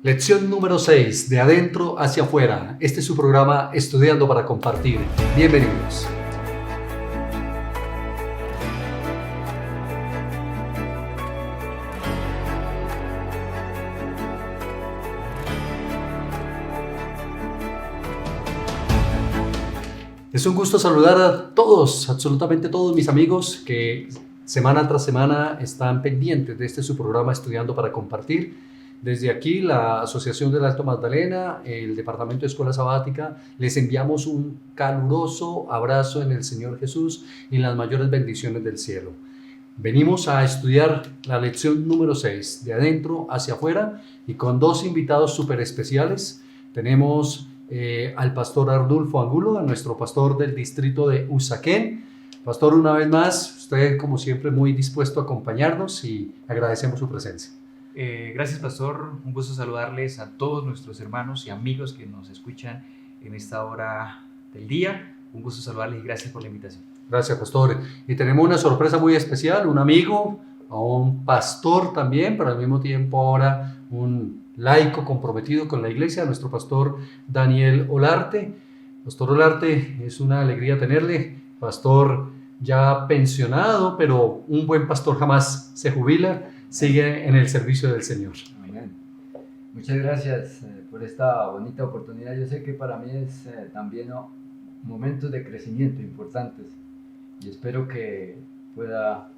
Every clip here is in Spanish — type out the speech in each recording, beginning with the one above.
Lección número 6, de adentro hacia afuera. Este es su programa Estudiando para Compartir. Bienvenidos. Es un gusto saludar a todos, absolutamente todos mis amigos que semana tras semana están pendientes de este su programa Estudiando para Compartir. Desde aquí, la Asociación del Alto Magdalena, el Departamento de Escuela Sabática, les enviamos un caluroso abrazo en el Señor Jesús y las mayores bendiciones del cielo. Venimos a estudiar la lección número 6, de adentro hacia afuera, y con dos invitados súper especiales. Tenemos al pastor Ardulfo Angulo, a nuestro pastor del distrito de Usaquén. Pastor, una vez más, usted como siempre muy dispuesto a acompañarnos y agradecemos su presencia. Gracias, pastor. Un gusto saludarles a todos nuestros hermanos y amigos que nos escuchan en esta hora del día. Un gusto saludarles y gracias por la invitación. Gracias, pastor. Y tenemos una sorpresa muy especial, un amigo, a un pastor también, pero al mismo tiempo ahora un laico comprometido con la iglesia, nuestro pastor Daniel Olarte. Pastor Olarte, es una alegría tenerle, pastor ya pensionado, pero un buen pastor jamás se jubila, sigue en el servicio del Señor. Amén. Muchas gracias por esta bonita oportunidad. Yo sé que para mí es también momentos de crecimiento importantes y espero que pueda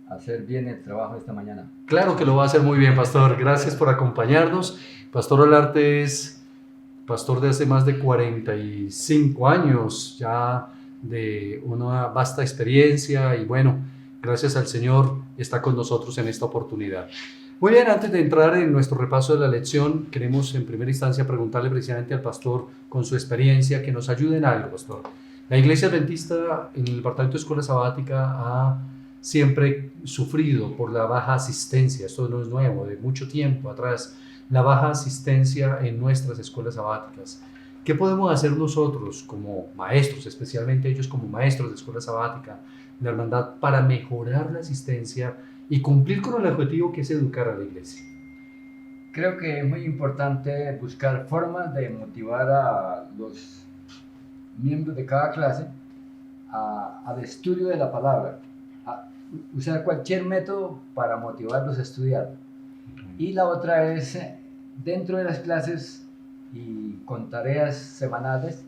hacer bien el trabajo esta mañana. Claro que lo va a hacer muy bien, pastor. Gracias por acompañarnos. Pastor Olarte es pastor de hace más de 45 años, ya de una vasta experiencia y bueno, gracias al Señor está con nosotros en esta oportunidad. Muy bien, antes de entrar en nuestro repaso de la lección, queremos en primera instancia preguntarle precisamente al pastor con su experiencia que nos ayude en algo, pastor. La Iglesia Adventista en el Departamento de Escuela Sabática ha siempre sufrido por la baja asistencia. Esto no es nuevo, de mucho tiempo atrás, la baja asistencia en nuestras escuelas sabáticas. ¿Qué podemos hacer nosotros como maestros, especialmente ellos como maestros de escuela sabática, de hermandad, para mejorar la asistencia y cumplir con el objetivo que es educar a la iglesia? Creo que es muy importante buscar formas de motivar a los miembros de cada clase al estudio de la palabra, a usar cualquier método para motivarlos a estudiar. Y la otra es, dentro de las clases y con tareas semanales,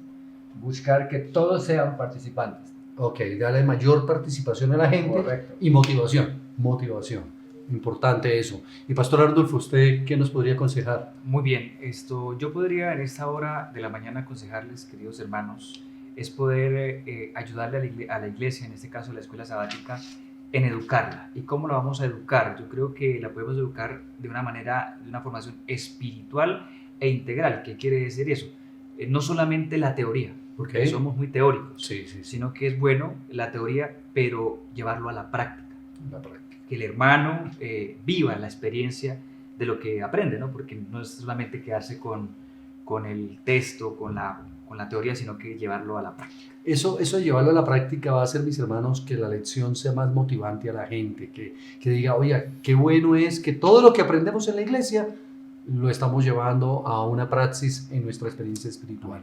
buscar que todos sean participantes. Ok, darle mayor participación a la gente. Correcto. Y motivación, importante eso. Y Pastor Ardulfo, ¿usted qué nos podría aconsejar? Muy bien, yo podría en esta hora de la mañana aconsejarles, queridos hermanos, es poder ayudarle a la iglesia, en este caso la escuela sabática, en educarla. ¿Y cómo la vamos a educar? Yo creo que la podemos educar de una manera, de una formación espiritual e integral. ¿Qué quiere decir eso? No solamente la teoría, porque somos muy teóricos, sí. sino que es bueno la teoría, pero llevarlo a la práctica. Que el hermano viva la experiencia de lo que aprende, ¿no? Porque no es solamente quedarse con el texto, con la teoría, sino que llevarlo a la práctica. Eso de llevarlo a la práctica va a hacer, mis hermanos, que la lección sea más motivante a la gente, que diga, oye, qué bueno es que todo lo que aprendemos en la iglesia lo estamos llevando a una praxis en nuestra experiencia espiritual.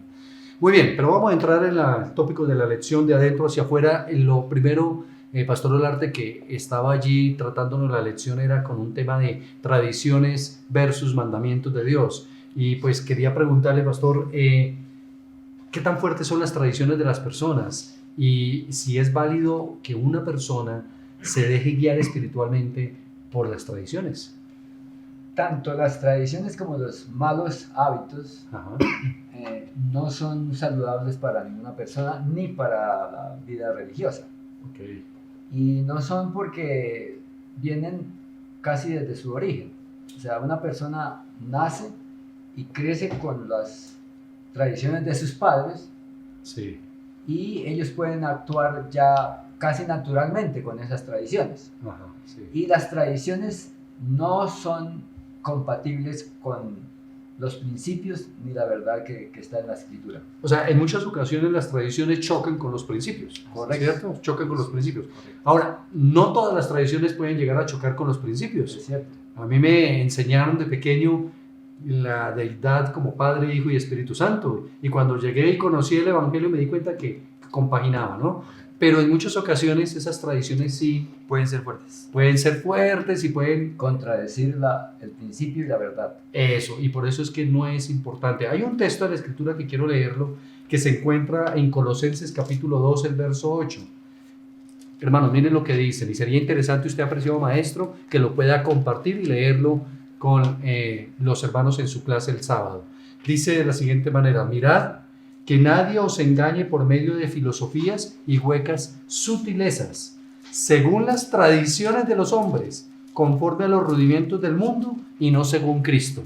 Muy bien, pero vamos a entrar en el tópico de la lección de adentro hacia afuera. Lo primero, Pastor Olarte, que estaba allí tratándonos la lección era con un tema de tradiciones versus mandamientos de Dios. Y pues quería preguntarle, Pastor, ¿qué tan fuertes son las tradiciones de las personas? Y si es válido que una persona se deje guiar espiritualmente por las tradiciones. Tanto las tradiciones como los malos hábitos no son saludables para ninguna persona ni para la vida religiosa. Okay. Y no son porque vienen casi desde su origen. O sea, una persona nace y crece con las tradiciones de sus padres, sí, y ellos pueden actuar ya casi naturalmente con esas tradiciones. Sí. Y las tradiciones no son compatibles con los principios ni la verdad que está en la escritura. O sea, en muchas ocasiones las tradiciones chocan con los principios. Correcto. ¿Cierto? Chocan con los principios. Ahora, no todas las tradiciones pueden llegar a chocar con los principios. Es cierto. A mí me enseñaron de pequeño la deidad como Padre, Hijo y Espíritu Santo. Y cuando llegué y conocí el Evangelio me di cuenta que compaginaba, ¿no? Pero en muchas ocasiones esas tradiciones sí Pueden ser fuertes. pueden ser fuertes y pueden... Contradecir el principio y la verdad. Eso, y por eso es que no es importante. Hay un texto de la Escritura que quiero leerlo, que se encuentra en Colosenses capítulo 2, el verso 8. Hermanos, miren lo que dicen, y sería interesante usted, apreciado maestro, que lo pueda compartir y leerlo con los hermanos en su clase el sábado. Dice de la siguiente manera: mirad que nadie os engañe por medio de filosofías y huecas sutilezas, según las tradiciones de los hombres, conforme a los rudimentos del mundo y no según Cristo.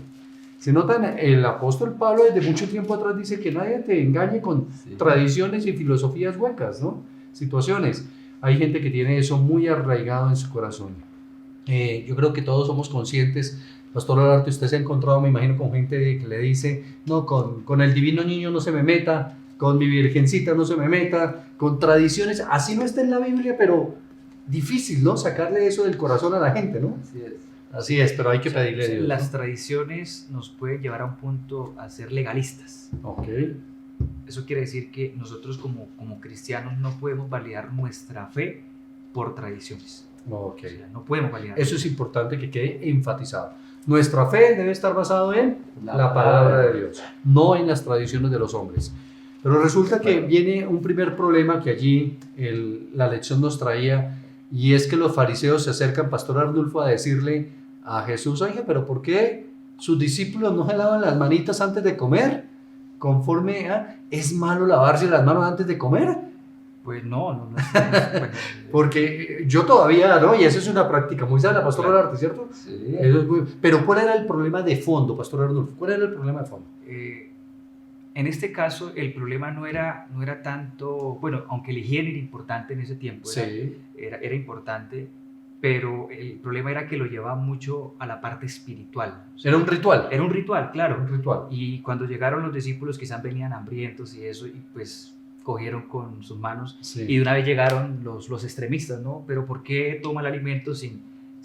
Se notan, el apóstol Pablo desde mucho tiempo atrás dice que nadie te engañe con tradiciones y filosofías huecas, ¿no? Situaciones. Hay gente que tiene eso muy arraigado en su corazón. Yo creo que todos somos conscientes. Pastor Olarte, usted se ha encontrado, me imagino, con gente que le dice: no, con el divino niño no se me meta, con mi virgencita no se me meta, con tradiciones, así no está en la Biblia, pero difícil, ¿no? Sacarle eso del corazón a la gente, ¿no? Así es. Así es, pero hay que pedirle a Dios, ¿no? Las tradiciones nos pueden llevar a un punto a ser legalistas. Ok. Eso quiere decir que nosotros como cristianos no podemos validar nuestra fe por tradiciones. Ok. O sea, no podemos validar. Eso es importante que quede enfatizado. Nuestra fe debe estar basada en la palabra de Dios, no en las tradiciones de los hombres. Pero resulta que viene un primer problema que allí la lección nos traía, y es que los fariseos se acercan, Pastor Arnulfo, a decirle a Jesús: oye, pero ¿por qué sus discípulos no se lavan las manitas antes de comer? Conforme a, ¿es malo lavarse las manos antes de comer? Pues no. Bueno, Porque yo todavía, ¿no? Y eso es una práctica muy sana, Pastor Olarte, ¿cierto? Sí. Eso es muy... Pero ¿cuál era el problema de fondo, Pastor Arnulfo? ¿Cuál era el problema de fondo? en este caso, el problema no era tanto, bueno, aunque la higiene era importante en ese tiempo, Sí. era importante, pero el problema era que lo llevaba mucho a la parte espiritual. O sea, Era un ritual. era un ritual, claro. Un ritual. Y cuando llegaron los discípulos, quizás venían hambrientos y eso, y pues cogieron con sus manos, Sí. y de una vez llegaron los extremistas, ¿no? Pero ¿por qué toma el alimento sin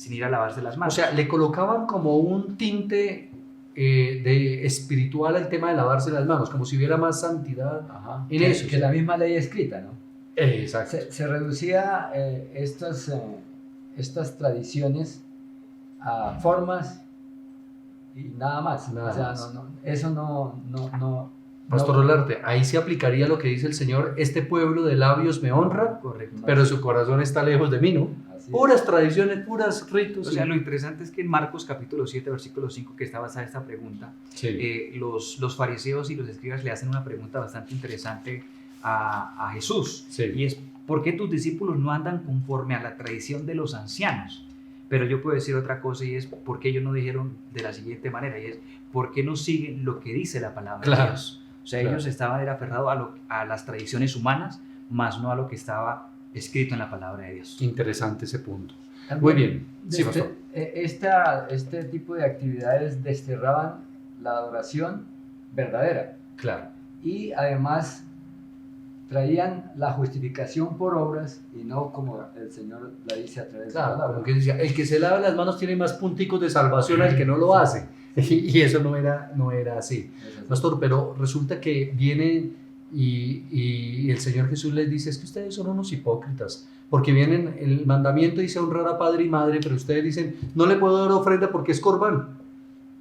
ir a lavarse las O manos? sea, le colocaban como un tinte de espiritual al tema de lavarse las manos, como si hubiera más santidad Ajá. en Que, eso. que la misma ley escrita, ¿no? Exacto. Se reducía estas tradiciones a formas y nada más. Nada o sea, más. eso no. Pastor no- Olarte, ahí se aplicaría lo que dice el Señor: este pueblo de labios me honra, Correcto. pero su corazón está lejos de mí, ¿no? Así es. Puras tradiciones, puras ritos. O sea, lo interesante es que en Marcos capítulo 7, versículo 5, que está basada esta pregunta, Sí. los fariseos y los escribas le hacen una pregunta bastante interesante a Jesús. Sí. Y es: ¿por qué tus discípulos no andan conforme a la tradición de los ancianos? Pero yo puedo decir otra cosa, y es: ¿por qué ellos no dijeron de la siguiente manera? Y es: ¿por qué no siguen lo que dice la palabra de Claro. Dios? O sea, Claro. ellos estaban aferrados a las tradiciones humanas, más no a lo que estaba escrito en la palabra de Dios. Interesante ese punto. También, Muy bien. Sí, pastor. este tipo de actividades desterraban la adoración verdadera Claro. y además traían la justificación por obras y no como el Señor la dice a través de la Claro, palabra. como que decía, el que se lava las manos tiene más punticos de salvación al que no lo hace. Y eso no era así. Pastor, pero resulta que viene y el Señor Jesús les dice: es que ustedes son unos hipócritas, porque vienen, el mandamiento dice honrar a padre y madre, pero ustedes dicen: no le puedo dar ofrenda porque es corbán,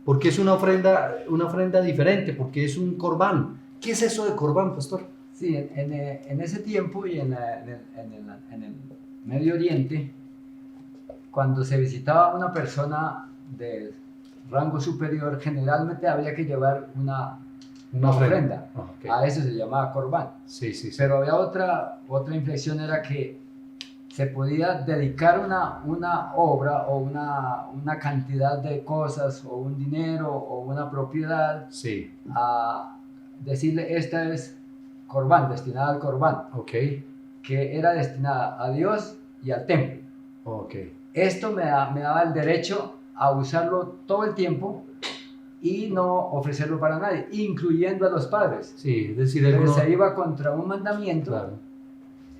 porque es una ofrenda diferente, porque es un corbán. ¿Qué es eso de corbán, pastor? Sí, en ese tiempo y en el Medio Oriente, cuando se visitaba una persona de rango superior, generalmente había que llevar una ofrenda. Ah, ok. A eso se llamaba corbán. Sí, sí, sí. Pero había otra inflexión, era que se podía dedicar una obra o una cantidad de cosas o un dinero o una propiedad Sí, a decirle: esta es corbán, destinada al corbán, ok, que era destinada a Dios y al templo. ok. Esto me daba el derecho a usarlo todo el tiempo y no ofrecerlo para nadie, incluyendo a los padres. Sí, es decir, Pero alguno... se iba contra un mandamiento, Claro.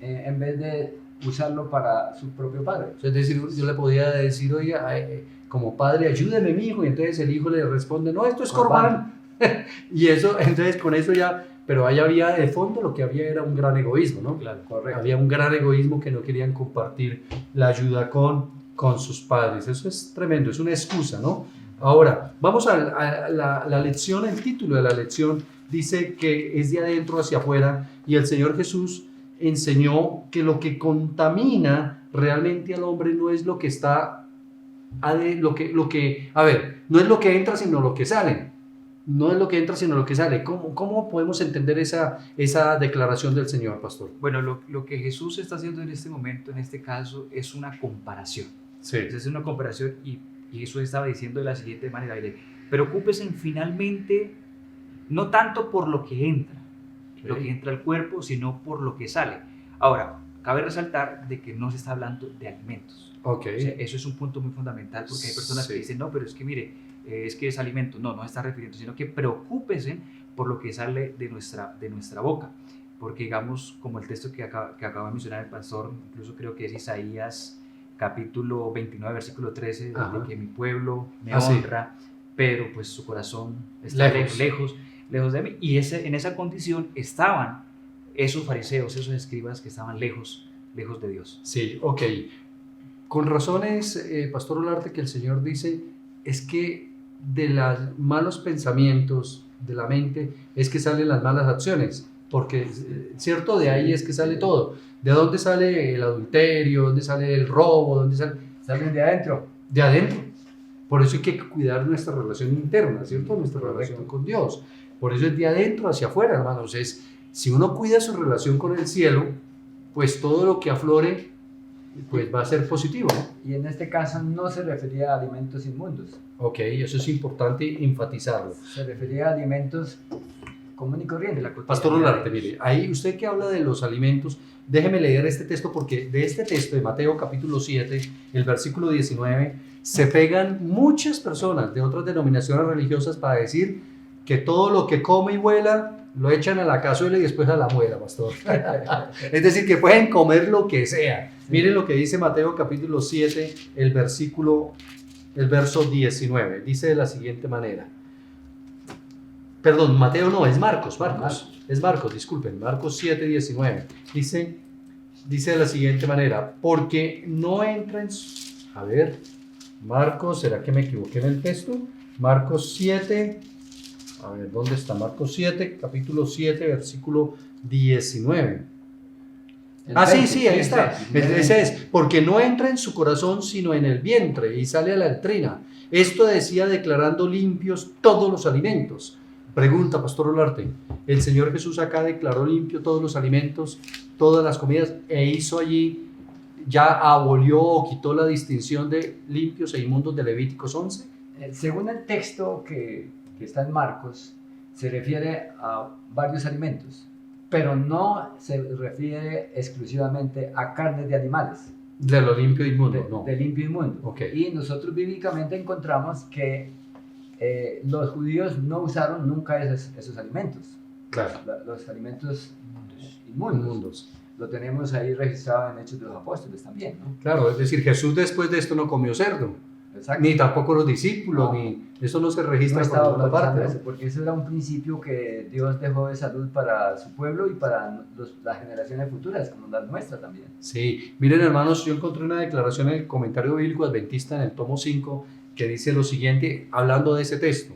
en vez de usarlo para su propio padre. Es decir, yo le podía decir: oiga, como padre, ayúdeme mi hijo, y entonces el hijo le responde, no, esto es Corbán. corbán. Y eso, entonces con eso ya, pero ahí había de fondo lo que había era un gran egoísmo, ¿no? Claro. Correcto. Había un gran egoísmo que no querían compartir la ayuda con sus padres. Eso es tremendo, es una excusa, ¿no? Ahora, vamos a la lección, el título de la lección dice que es de adentro hacia afuera, y el Señor Jesús enseñó que lo que contamina realmente al hombre no es lo que está, a ver, no es lo que entra sino lo que sale. No es lo que entra sino lo que sale. ¿Cómo podemos entender esa declaración del Señor, pastor? Bueno, lo que Jesús está haciendo en este momento, en este caso, es una comparación. Sí. Es una comparación y Jesús estaba diciendo de la siguiente manera: preocúpese finalmente no tanto por lo que entra, lo que entra al cuerpo, sino por lo que sale. Ahora, cabe resaltar de que no se está hablando de alimentos. Okay. O sea, eso es un punto muy fundamental, porque hay personas que dicen, no, pero es que mire, es que es alimento. No, no se está refiriendo, sino que preocúpese por lo que sale de nuestra boca. Porque digamos, como el texto que acaba de mencionar el pastor, incluso creo que es Isaías capítulo 29, versículo 13, de que mi pueblo me honra, pero pues su corazón está lejos de mí. Y en esa condición estaban esos fariseos, esos escribas que estaban lejos de Dios. Sí, ok. Con razones, Pastor Olarte, que el Señor dice, es que de los malos pensamientos de la mente es que salen las malas acciones, porque, ¿cierto? De ahí es que sale todo. ¿De dónde sale el adulterio? ¿Dónde sale el robo? ¿Dónde sale? Salen de adentro. De adentro. Por eso hay que cuidar nuestra relación interna, ¿cierto? Nuestra relación con Dios. Por eso es de adentro hacia afuera, hermanos. Si uno cuida su relación con el cielo, pues todo lo que aflore pues va a ser positivo. Y en este caso no se refería a alimentos inmundos. Ok, eso es importante enfatizarlo. Se refería a alimentos común y corriente. Pastor Olarte, mire, ahí usted que habla de los alimentos, déjeme leer este texto, porque de este texto de Mateo capítulo 7, el versículo 19, se pegan muchas personas de otras denominaciones religiosas para decir que todo lo que come y vuela lo echan a la cazuela y después a la muela, pastor. Es decir, que pueden comer lo que sea. Sí. Miren lo que dice Mateo capítulo 7, el verso 19. Dice de la siguiente manera. Perdón, Mateo no, es Marcos. Es Marcos, disculpen. Marcos 7, 19. Dice de la siguiente manera. Porque no entra en... A ver, Marcos, ¿será que me equivoqué en el texto? Marcos 7... A ver, ¿dónde está? Marcos 7, capítulo 7, versículo 19. Sí, ahí está. Ese es, porque no entra en su corazón sino en el vientre y sale a la letrina. Esto decía declarando limpios todos los alimentos. Pregunta, Pastor Olarte, ¿el Señor Jesús acá declaró limpio todos los alimentos, todas las comidas, e hizo allí, ya abolió o quitó la distinción de limpios e inmundos de Levíticos 11? Según el texto que está en Marcos, se refiere a varios alimentos, pero no se refiere exclusivamente a carnes de animales. De lo limpio e inmundo, no. De limpio e inmundo. Okay. Y nosotros bíblicamente encontramos que los judíos no usaron nunca esos alimentos. Claro. Los alimentos inmundos. Lo tenemos ahí registrado en Hechos de los Apóstoles también, ¿no? Claro, es decir, Jesús después de esto no comió cerdo. Exacto. Ni tampoco los discípulos, eso no se registra no por ninguna parte. Eso, porque eso era un principio que Dios dejó de salud para su pueblo y para las generaciones futuras, como las nuestras también. Sí, miren hermanos, yo encontré una declaración en el comentario bíblico adventista en el tomo 5 que dice lo siguiente, hablando de ese texto.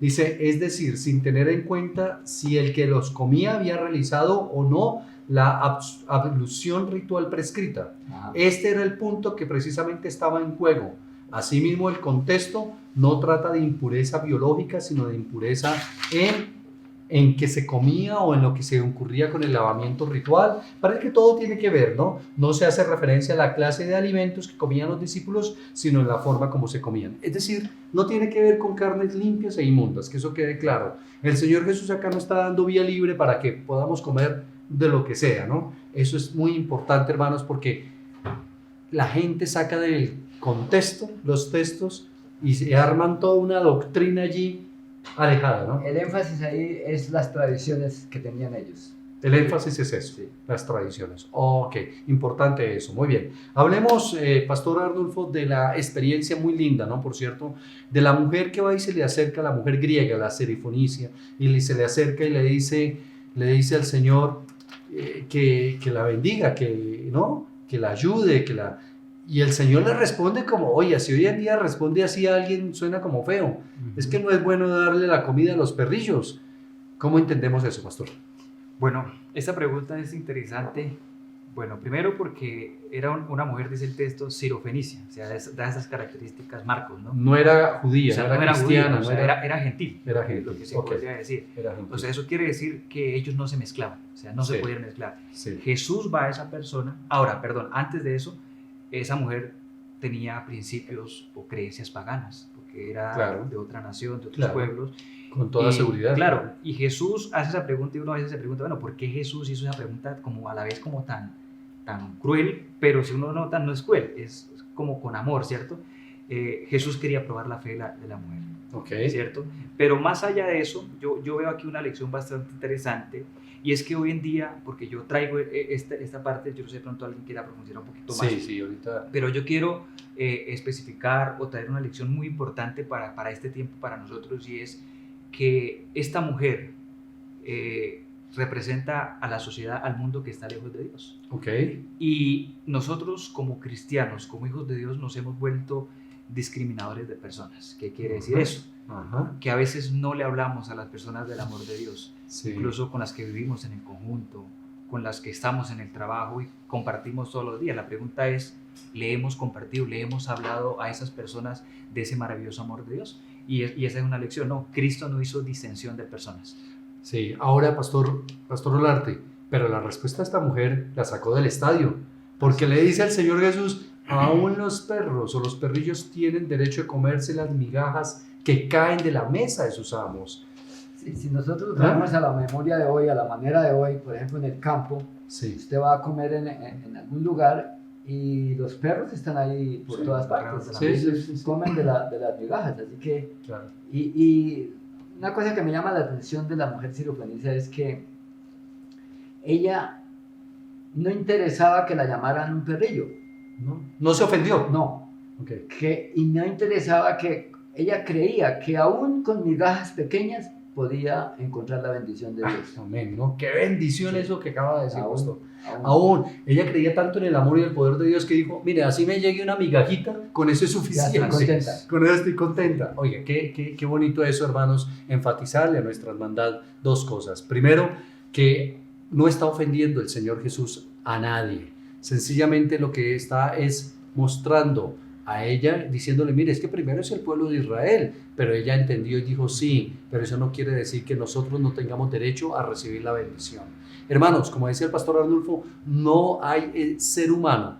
Dice, es decir, sin tener en cuenta si el que los comía había realizado o no la ablución ritual prescrita. Ajá. Este era el punto que precisamente estaba en juego. Asimismo, el contexto no trata de impureza biológica, sino de impureza en que se comía o en lo que se ocurría con el lavamiento ritual. Parece que todo tiene que ver, ¿no? No se hace referencia a la clase de alimentos que comían los discípulos, sino en la forma como se comían. Es decir, no tiene que ver con carnes limpias e inmundas, que eso quede claro. El Señor Jesús acá no está dando vía libre para que podamos comer de lo que sea, ¿no? Eso es muy importante, hermanos, porque la gente saca del contexto los textos y se arman toda una doctrina allí alejada, ¿no? El énfasis ahí es las tradiciones que tenían ellos. El énfasis es eso, Sí. las tradiciones. Ok, importante eso, muy bien. Hablemos, Pastor Arnulfo, de la experiencia muy linda, ¿no? Por cierto, de la mujer que va y se le acerca, la mujer griega, la Serifonicia, y se le acerca y le dice al Señor que la bendiga, que, ¿no? Que la ayude, Y el Señor le responde como, oye, si hoy en día responde así a alguien, suena como feo. Es que no es bueno darle la comida a los perrillos. ¿Cómo entendemos eso, pastor? Bueno, esta pregunta es interesante. Bueno, primero porque era una mujer, dice el texto, sirofenicia, o sea, da esas características Marcos, ¿no? No era judía, O sea, no era judía, cristiana, o sea, era gentil, era lo gentil, que se ok. podría decir. Era gentil. O sea, eso quiere decir que ellos no se mezclaban, o sea, no se Sí. podían mezclar. Sí. Jesús va a esa persona. Ahora, perdón, antes de eso, esa mujer tenía principios o creencias paganas, porque era Claro. de otra nación, de otros Claro. pueblos. Con toda Y, seguridad. Claro, y Jesús hace esa pregunta y uno a veces se pregunta, bueno, ¿por qué Jesús hizo esa pregunta como a la vez como tan cruel? Pero si uno nota, no es cruel, es como con amor, ¿cierto? Jesús quería probar la fe de la mujer, Ok. ¿cierto? Pero más allá de eso, yo veo aquí una lección bastante interesante, y es que hoy en día, porque yo traigo esta parte, yo no sé, de pronto alguien quiera profundizar un poquito más, Sí, sí, ahorita. pero yo quiero especificar o traer una lección muy importante para este tiempo, para nosotros, y es que esta mujer representa a la sociedad, al mundo que está lejos de Dios. Ok. Y nosotros como cristianos, como hijos de Dios, nos hemos vuelto discriminadores de personas. ¿Qué quiere decir Ajá. eso? Ajá. Que a veces no le hablamos a las personas del amor de Dios, Sí. incluso con las que vivimos en el conjunto, con las que estamos en el trabajo y compartimos todos los días. La pregunta es, ¿le hemos compartido, le hemos hablado a esas personas de ese maravilloso amor de Dios? Y esa es una lección, no, Cristo no hizo disensión de personas. Sí. Ahora, Pastor Olarte, pero la respuesta a esta mujer la sacó del estadio, porque le dice al Señor Jesús, aún los perros o los perrillos tienen derecho a comerse las migajas que caen de la mesa de sus amos. Si nosotros traemos a la memoria de hoy, a la manera de hoy, por ejemplo en el campo, Sí. usted va a comer en algún lugar y los perros están ahí por Sí, todas alrededor partes. de la Sí, Ellos sí, sí. comen de las migajas, así que... Claro. Y una cosa que me llama la atención de la mujer sirofenicia es que ella no interesaba que la llamaran un perrillo, No se ofendió. no, Ok. y no interesaba que ella creía que aún con migajas pequeñas podía encontrar la bendición de Dios. Amén, ¿no? Qué bendición eso que acaba de decir, Pastor. Aún. Aún, ella creía tanto en el amor y el poder de Dios que dijo, mire, así me llegue una migajita, con eso es suficiente. Ya estoy contenta. Con eso estoy contenta. Oiga, qué bonito eso, hermanos, enfatizarle a nuestra hermandad dos cosas. Primero, que no está ofendiendo el Señor Jesús a nadie. Sencillamente lo que está es mostrando a ella, diciéndole, mire, es que primero es el pueblo de Israel, pero ella entendió y dijo, sí, pero eso no quiere decir que nosotros no tengamos derecho a recibir la bendición. Hermanos, como decía el pastor Arnulfo, no hay ser humano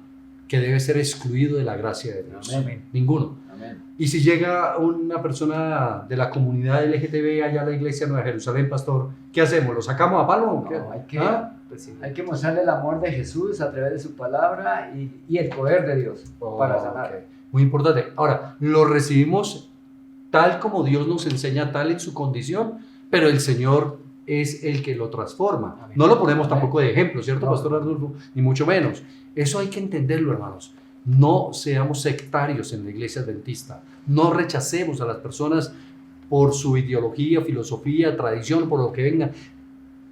que debe ser excluido de la gracia de Dios. Amén. Ninguno. Amén. Y si llega una persona de la comunidad LGTB allá a la iglesia de Nueva Jerusalén, pastor, ¿qué hacemos? ¿Lo sacamos a palo? o qué? No, hay que, ¿Ah? Pues sí. hay que mostrarle el amor de Jesús a través de su palabra y el poder de Dios para sanar. Ok. Muy importante. Ahora, lo recibimos tal como Dios nos enseña, tal en su condición, pero el Señor es el que lo transforma. Amén. No lo ponemos tampoco de ejemplo, ¿cierto, No. Pastor Arnulfo? Ni mucho menos. Eso hay que entenderlo, hermanos. No seamos sectarios en la iglesia adventista. No rechacemos a las personas por su ideología, filosofía, tradición, por lo que venga.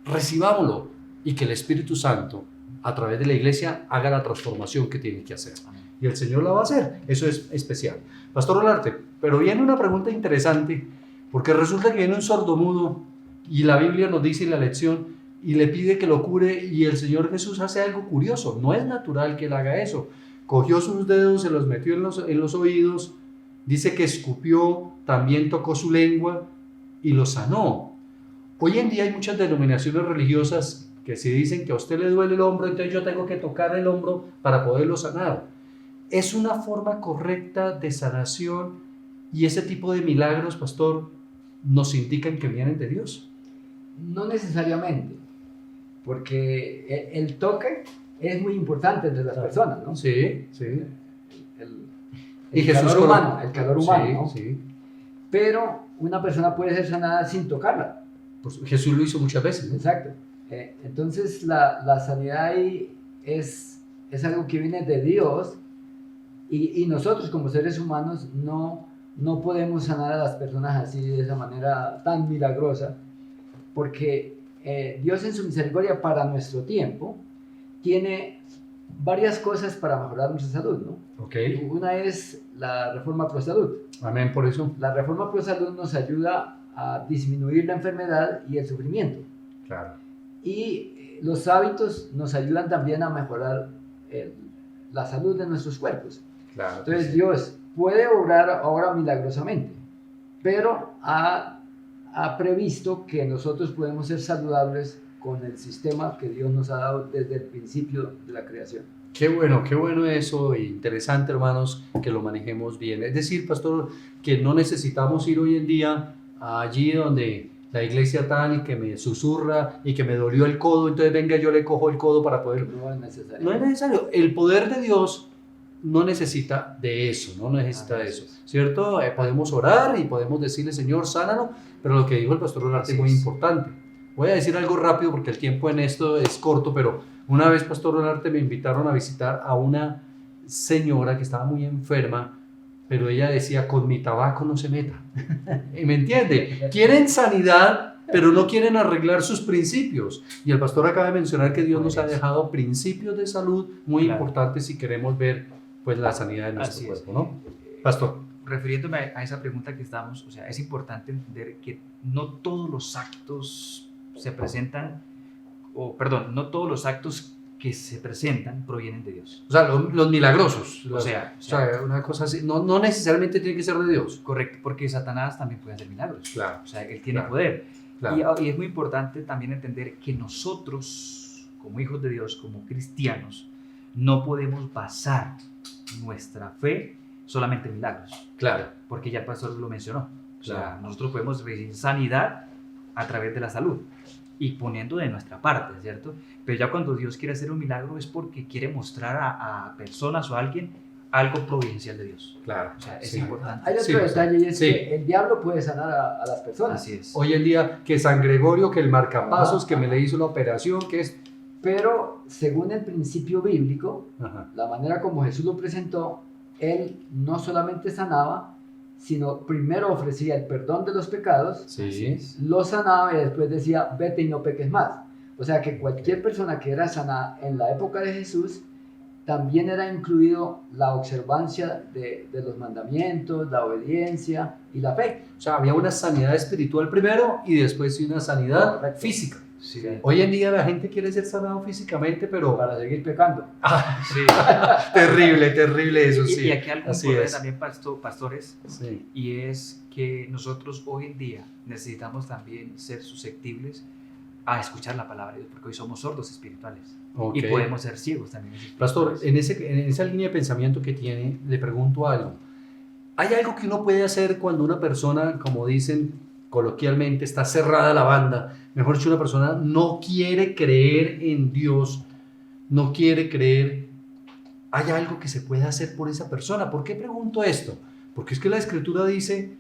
Recibámoslo y que el Espíritu Santo, a través de la iglesia, haga la transformación que tiene que hacer. Amén. Y el Señor la va a hacer. Eso es especial. Pastor Olarte, pero viene una pregunta interesante, porque resulta que viene un sordomudo y la Biblia nos dice en la lección y le pide que lo cure y el Señor Jesús hace algo curioso. No es natural que él haga eso. Cogió sus dedos, se los metió en los oídos, dice que escupió, también tocó su lengua y lo sanó. Hoy en día hay muchas denominaciones religiosas que si dicen que a usted le duele el hombro, entonces yo tengo que tocar el hombro para poderlo sanar. ¿Es una forma correcta de sanación y ese tipo de milagros, pastor, nos indican que vienen de Dios? No necesariamente, porque el toque es muy importante entre las personas, ¿no? Sí, sí. El calor humano, el calor humano, ¿no? Sí. Pero una persona puede ser sanada sin tocarla. Pues Jesús lo hizo muchas veces, ¿no? Exacto. Entonces la sanidad ahí es algo que viene de Dios y nosotros como seres humanos no podemos sanar a las personas así de esa manera tan milagrosa porque Dios en su misericordia para nuestro tiempo tiene varias cosas para mejorar nuestra salud, ¿no? Ok. Una es la reforma pro salud. Amén por eso. La reforma pro salud nos ayuda a disminuir la enfermedad y el sufrimiento. Claro. Y los hábitos nos ayudan también a mejorar la salud de nuestros cuerpos. Claro. Entonces Dios puede obrar ahora milagrosamente, pero ha previsto que nosotros podemos ser saludables con el sistema que Dios nos ha dado desde el principio de la creación. Qué bueno eso, y interesante, hermanos, que lo manejemos bien. Es decir, pastor, que no necesitamos ir hoy en día allí donde la iglesia tal y que me susurra y que me dolió el codo, entonces venga, yo le cojo el codo para poder... No es necesario. No es necesario. El poder de Dios no necesita de eso, no necesita de eso, ¿cierto? Podemos orar y podemos decirle, Señor, sánalo, pero lo que dijo el pastor Olarte es muy importante. Voy a decir algo rápido porque el tiempo en esto es corto, pero una vez, pastor Olarte, me invitaron a visitar a una señora que estaba muy enferma, pero ella decía, con mi tabaco no se meta. ¿Me entiende? Quieren sanidad, pero no quieren arreglar sus principios. Y el pastor acaba de mencionar que Dios nos ha dejado principios de salud muy importantes si queremos ver pues, la sanidad de nuestro cuerpo, ¿no? Pastor. Refiriéndome a esa pregunta que estamos, o sea, es importante entender que no todos los actos se presentan, no todos los actos que se presentan provienen de Dios. O sea, los milagrosos. O sea, una cosa así, no necesariamente tiene que ser de Dios. Correcto, porque Satanás también puede hacer milagros. Claro. O sea, él tiene poder. Claro. Y es muy importante también entender que nosotros, como hijos de Dios, como cristianos, no podemos basar nuestra fe solamente en milagros. Claro. Porque ya el pastor lo mencionó. O sea, Claro. nosotros podemos recibir sanidad a través de la salud y poniendo de nuestra parte, ¿cierto? Pero ya cuando Dios quiere hacer un milagro es porque quiere mostrar a personas o a alguien algo providencial de Dios. Otro O sea, es importante. Hay otro detalle y es que el diablo puede sanar a las personas. Así es. Hoy en día, que San Gregorio, que el marcapasos, que me le hizo la operación, que es... Pero según el principio bíblico, Ajá. la manera como Jesús lo presentó, él no solamente sanaba, sino primero ofrecía el perdón de los pecados, Sí. lo sanaba y después decía, vete y no peques más. O sea que cualquier persona que era sanada en la época de Jesús, también era incluido la observancia de los mandamientos, la obediencia y la fe. O sea, había una sanidad espiritual primero y después una sanidad Correcto. física. Sí. Hoy en día la gente quiere ser sanado físicamente, pero... Para seguir pecando. Sí. terrible eso, sí. Y aquí algo Así importante es. también, pastores, Sí. y es que nosotros hoy en día necesitamos también ser susceptibles a escuchar la palabra de Dios, porque hoy somos sordos espirituales Ok. y podemos ser ciegos también Pastor, espirituales. en esa línea de pensamiento que tiene, le pregunto algo. ¿Hay algo que uno puede hacer cuando una persona, como dicen coloquialmente, está cerrada la banda? Mejor dicho, una persona no quiere creer en Dios, no quiere creer. ¿Hay algo que se puede hacer por esa persona? ¿Por qué pregunto esto? Porque es que la Escritura dice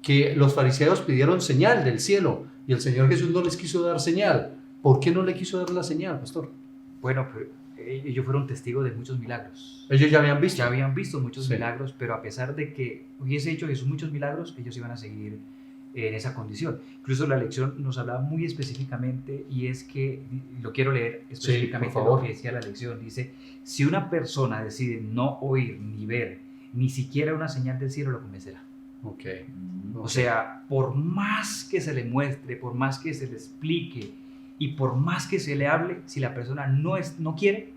que los fariseos pidieron señal del cielo y el Señor Jesús no les quiso dar señal. ¿Por qué no le quiso dar la señal, pastor? Bueno, pero ellos fueron testigos de muchos milagros. Ellos ya habían visto. Ya habían visto muchos Sí. milagros, pero a pesar de que hubiese hecho Jesús muchos milagros, ellos iban a seguir en esa condición. Incluso la lección nos hablaba muy específicamente y es que, lo quiero leer específicamente por favor. lo que decía la lección, dice, si una persona decide no oír ni ver ni siquiera una señal del cielo, lo convencerá. Ok. O sea, por más que se le muestre, por más que se le explique y por más que se le hable, si la persona no quiere,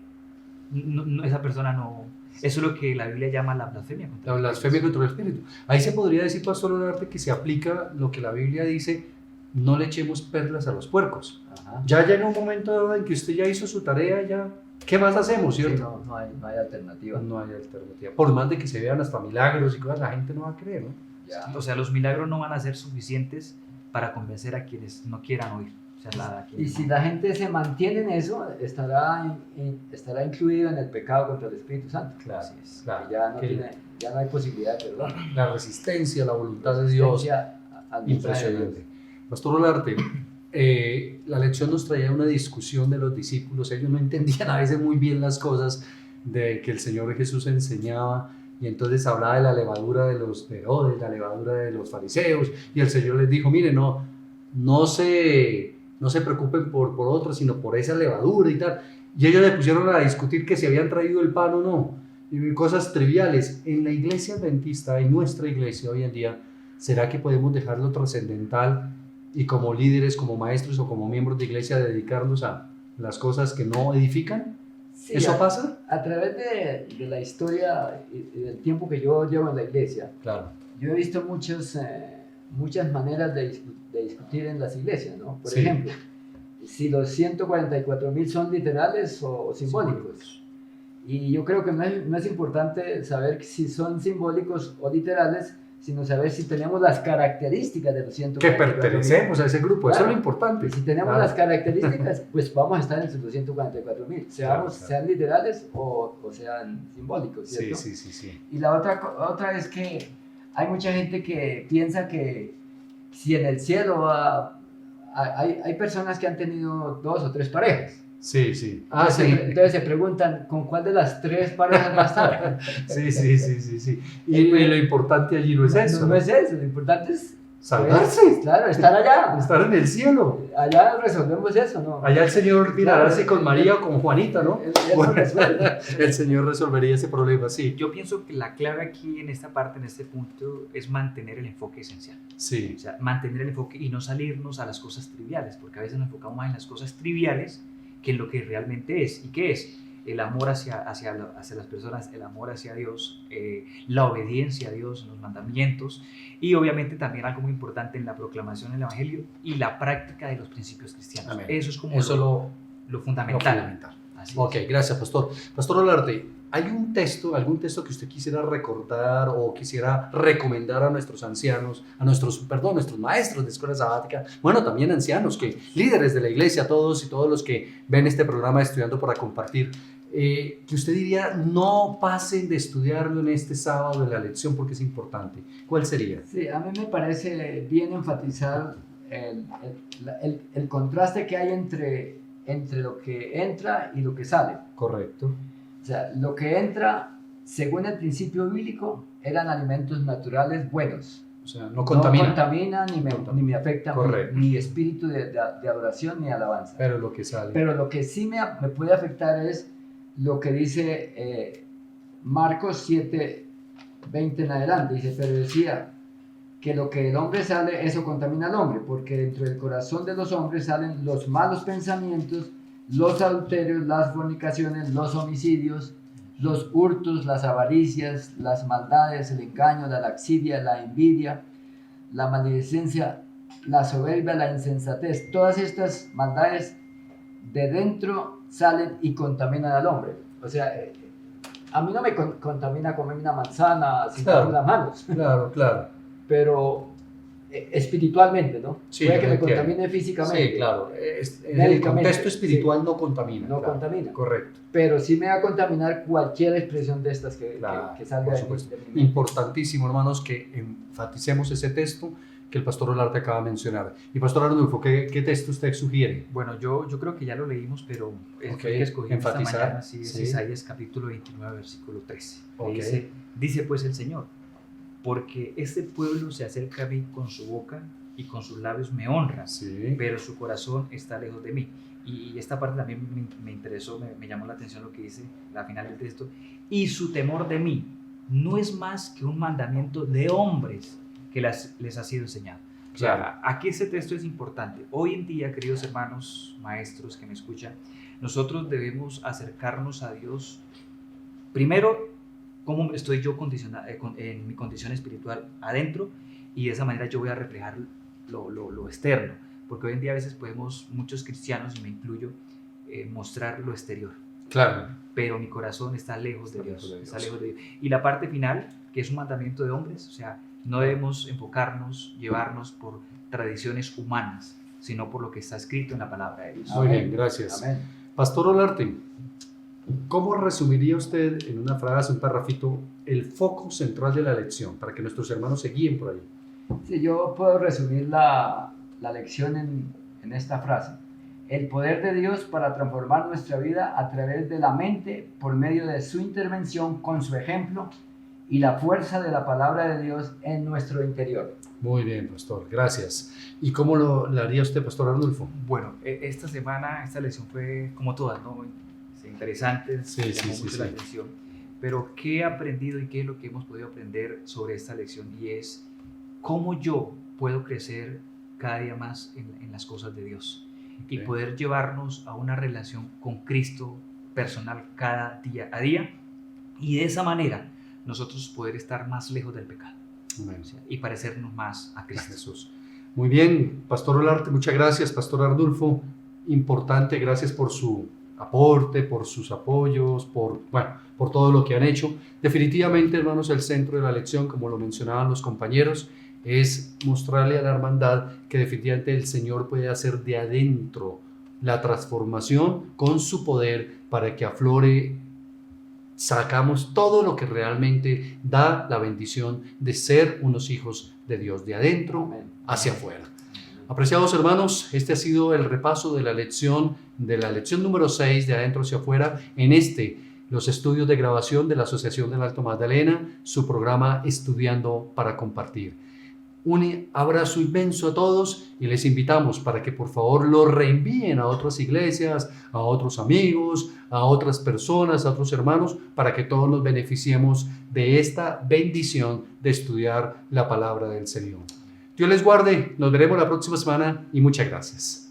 esa persona no... Eso es lo que la Biblia llama la blasfemia. La blasfemia contra el Espíritu. Ahí se podría decir, pastor Olarte, que se aplica lo que la Biblia dice, no le echemos perlas a los puercos. Ajá. Ya llega un momento en que usted ya hizo su tarea, ya, ¿qué más hacemos, Sí, cierto? no hay alternativa. No hay alternativa. Por más de que se vean hasta milagros y cosas, la gente no va a creer, ¿no? Ya. O sea, los milagros no van a ser suficientes para convencer a quienes no quieran oír. O sea, a Y quienes si no. la gente se mantiene en eso, estará incluido en el pecado contra el Espíritu Santo. Así es. Claro. Que ya no hay posibilidad de perdón. La resistencia, la voluntad de Dios, Resistencia al mensaje de Dios. impresionante. Pastor Olarte, la lección nos traía una discusión de los discípulos. Ellos no entendían a veces muy bien las cosas de que el Señor Jesús enseñaba, y entonces hablaba de la levadura de los de Herodes, la levadura de los fariseos, y el Señor les dijo, miren, no se preocupen por otros, sino por esa levadura y tal. Y ellos le pusieron a discutir que si habían traído el pan o no, y cosas triviales. En la iglesia adventista, en nuestra iglesia hoy en día, ¿será que podemos dejar lo trascendental y como líderes, como maestros o como miembros de iglesia dedicarnos a las cosas que no edifican? Sí, ¿Eso pasa? A través de la historia y del tiempo que yo llevo en la iglesia, Claro. yo he visto muchas maneras de discutir en las iglesias, ¿no? Por Sí. ejemplo, si los 144.000 son literales o simbólicos. Y yo creo que no es importante saber si son simbólicos o literales, sino saber si tenemos las características de los Que 144.000. pertenecemos a ese grupo, eso es Claro. lo importante. Y si tenemos Claro. las características, pues vamos a estar entre los 144.000, Claro. sean literales o sean simbólicos, ¿cierto? Sí. Y la otra es que hay mucha gente que piensa que si en el cielo hay personas que han tenido 2 o 3 parejas. Sí. Entonces se preguntan, ¿con cuál de las 3 parejas va a estar? Sí. Y lo importante allí no es eso. No es eso, lo importante es Salvarse. pues, claro, estar allá. Estar en el cielo. Allá resolvemos eso, ¿no? Allá el Señor mirará Claro. si con María o con Juanita, ¿no? Eso Bueno, resuelve. el Señor resolvería ese problema, sí. Yo pienso que la clave aquí en esta parte, en este punto, es mantener el enfoque esencial. Sí, O sea, mantener el enfoque y no salirnos a las cosas triviales, porque a veces nos enfocamos más en las cosas triviales que en lo que realmente es. ¿Y qué es? El amor hacia las personas, el amor hacia Dios, la obediencia a Dios en los mandamientos y obviamente también algo muy importante en la proclamación del Evangelio y la práctica de los principios cristianos. Amén. Eso es como eso lo lo fundamental. fundamental. Así Ok, es. gracias, Pastor. Pastor Olarte, ¿hay algún texto que usted quisiera recordar o quisiera recomendar a nuestros ancianos, nuestros maestros de escuela sabática, bueno, también ancianos, líderes de la iglesia, todos los que ven este programa Estudiando para Compartir, que usted diría, no pasen de estudiarlo en este sábado de la lección porque es importante? ¿Cuál sería? Sí, a mí me parece bien enfatizar el contraste que hay entre lo que entra y lo que sale. Correcto. O sea, lo que entra, según el principio bíblico, eran alimentos naturales buenos. O sea, no contamina. No contamina ni me afecta Correcto. mi espíritu de adoración ni alabanza. Pero lo que sale. Pero lo que sí me puede afectar es lo que dice Marcos 7:20 en adelante. Dice, pero decía que lo que del hombre sale, eso contamina al hombre, porque dentro del corazón de los hombres salen los malos pensamientos, los adulterios, las fornicaciones, los homicidios, los hurtos, las avaricias, las maldades, el engaño, la laxidia, la envidia, la maledicencia, la soberbia, la insensatez. Todas estas maldades de dentro salen y contaminan al hombre. O sea, a mí no me contamina comer una manzana sin Claro. las manos, Claro. pero espiritualmente, ¿no? Sí, Puede yo que me entiendo. contamine físicamente. Sí, claro. En el Médicamente, contexto espiritual sí. no contamina. No claro. contamina. Correcto. Pero sí me va a contaminar cualquier expresión de estas que salga por de supuesto. de mi mente. Importantísimo, hermanos, que enfaticemos ese texto que el pastor Olarte acaba de mencionar. Y pastor Arnulfo, ¿qué texto usted sugiere? Bueno, yo creo que ya lo leímos, pero el Ok, que escogí esta enfatizar, mañana sí es sí. Isaías capítulo 29, versículo 13. Ok. Dice pues el Señor, porque este pueblo se acerca a mí con su boca y con sus labios me honra, Sí. pero su corazón está lejos de mí. Y esta parte también me interesó, me llamó la atención lo que dice la final del texto. Y su temor de mí no es más que un mandamiento de hombres que les ha sido enseñado. O sea, Claro. aquí este texto es importante. Hoy en día, queridos hermanos, maestros que me escuchan, nosotros debemos acercarnos a Dios. Primero, cómo estoy yo en mi condición espiritual adentro, y de esa manera yo voy a reflejar lo externo. Porque hoy en día a veces podemos, muchos cristianos, y me incluyo, mostrar lo exterior. Claro. Pero mi corazón está lejos de Está Dios. lejos de Está Dios. lejos de Dios. Y la parte final, que es un mandamiento de hombres, o sea, no debemos enfocarnos, llevarnos por tradiciones humanas, sino por lo que está escrito en la palabra de Dios. Muy Amén. bien, gracias. Amén. Pastor Olarte, ¿cómo resumiría usted en una frase, un parrafito, el foco central de la lección para que nuestros hermanos se guíen por ahí? Sí, yo puedo resumir la lección en esta frase. El poder de Dios para transformar nuestra vida a través de la mente por medio de su intervención con su ejemplo y la fuerza de la palabra de Dios en nuestro interior. Muy bien, pastor, gracias. ¿Y cómo lo haría usted, pastor Arnulfo? Bueno, esta semana, esta lección fue como todas, ¿no? Interesante, Sí, me sí, llamó sí, mucho sí. la atención. Pero ¿qué he aprendido y qué es lo que hemos podido aprender sobre esta lección? Y es cómo yo puedo crecer cada día más en las cosas de Dios y Ok. poder llevarnos a una relación con Cristo personal cada día a día, y de esa manera nosotros poder estar más lejos del pecado, Amén. o sea, y parecernos más a Cristo. Jesús. Muy bien, Pastor Olarte, muchas gracias, Pastor Arnulfo. Importante, gracias por su aporte, por sus apoyos, por todo lo que han hecho. Definitivamente, hermanos, el centro de la lección, como lo mencionaban los compañeros, es mostrarle a la hermandad que definitivamente el Señor puede hacer de adentro la transformación con su poder para que aflore. Sacamos todo lo que realmente da la bendición de ser unos hijos de Dios, de adentro Amén. hacia afuera. Apreciados hermanos, este ha sido el repaso de la lección número 6 de adentro hacia afuera los estudios de grabación de la Asociación del Alto Magdalena, su programa Estudiando para Compartir. Un abrazo inmenso a todos y les invitamos para que por favor lo reenvíen a otras iglesias, a otros amigos, a otras personas, a otros hermanos, para que todos nos beneficiemos de esta bendición de estudiar la palabra del Señor. Dios les guarde, nos veremos la próxima semana y muchas gracias.